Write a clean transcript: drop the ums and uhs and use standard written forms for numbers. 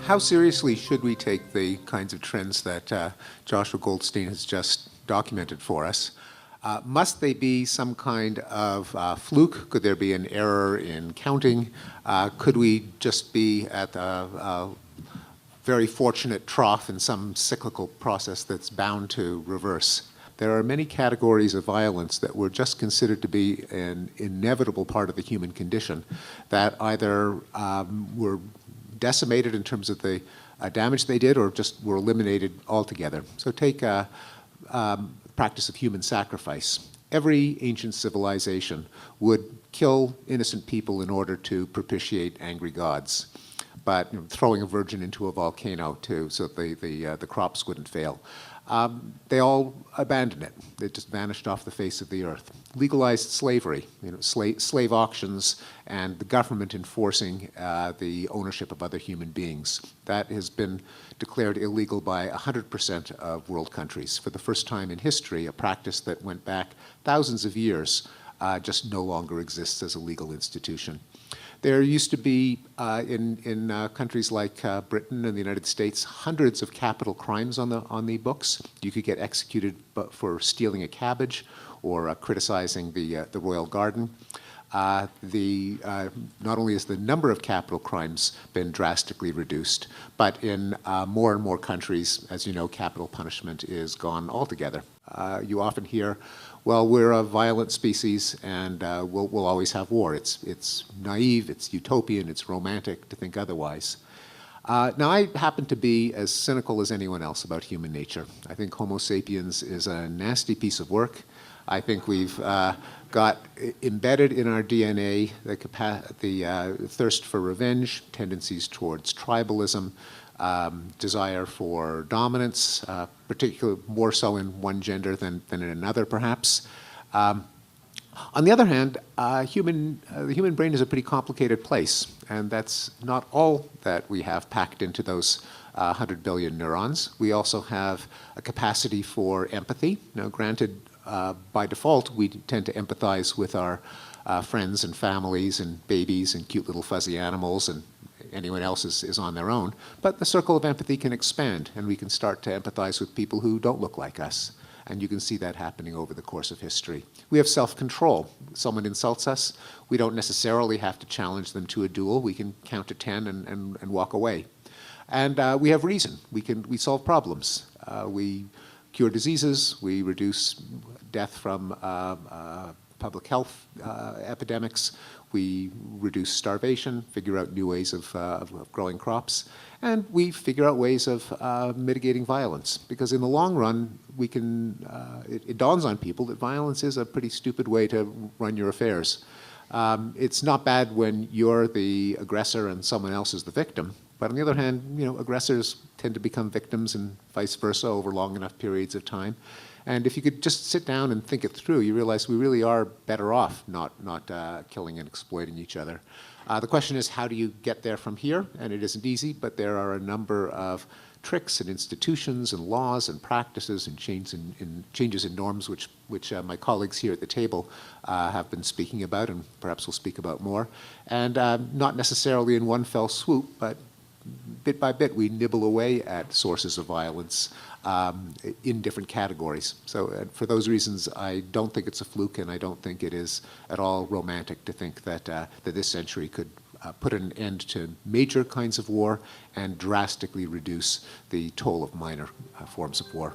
How seriously should we take the kinds of trends that Joshua Goldstein has just documented for us? Must they be some kind of fluke? Could there be an error in counting? Could we just be at a very fortunate trough in some cyclical process that's bound to reverse? There are many categories of violence that were just considered to be an inevitable part of the human condition that either were decimated in terms of the damage they did or just were eliminated altogether. So take practice of human sacrifice. Every ancient civilization would kill innocent people in order to propitiate angry gods. But throwing a virgin into a volcano so that the crops wouldn't fail. They all abandoned it. It just vanished off the face of the earth. Legalized slavery, slave auctions, and the government enforcing the ownership of other human beings. That has been declared illegal by 100% of world countries. For the first time in history, a practice that went back thousands of years just no longer exists as a legal institution. There used to be, in countries like Britain and the United States, hundreds of capital crimes on the books. You could get executed for stealing a cabbage or criticizing the royal garden. Not only has the number of capital crimes been drastically reduced, but in more and more countries, as you know, capital punishment is gone altogether. You often hear, well, we're a violent species and we'll always have war. It's naive, it's utopian, it's romantic to think otherwise. Now, I happen to be as cynical as anyone else about human nature. I think Homo sapiens is a nasty piece of work. I think we've got embedded in our DNA the thirst for revenge, tendencies towards tribalism, desire for dominance, particularly more so in one gender than in another, perhaps. On the other hand, the human brain is a pretty complicated place, and that's not all that we have packed into those 100 billion neurons. We also have a capacity for empathy. Now, granted, by default, we tend to empathize with our friends and families and babies and cute little fuzzy animals, and anyone else is on their own. But the circle of empathy can expand, and we can start to empathize with people who don't look like us. And you can see that happening over the course of history. We have self-control. Someone insults us, we don't necessarily have to challenge them to a duel. We can count to 10 and walk away. And we have reason. We solve problems. We cure diseases. We reduce death from public health epidemics. We reduce starvation, figure out new ways of growing crops, and we figure out ways of mitigating violence. Because in the long run, it dawns on people that violence is a pretty stupid way to run your affairs. It's not bad when you're the aggressor and someone else is the victim. But on the other hand, aggressors tend to become victims and vice versa over long enough periods of time. And if you could just sit down and think it through, you realize we really are better off not killing and exploiting each other. The question is, how do you get there from here? And it isn't easy, but there are a number of tricks and institutions and laws and practices and changes in norms which my colleagues here at the table have been speaking about and perhaps will speak about more. And not necessarily in one fell swoop, but bit by bit, we nibble away at sources of violence in different categories. So for those reasons, I don't think it's a fluke, and I don't think it is at all romantic to think that this century could put an end to major kinds of war and drastically reduce the toll of minor forms of war.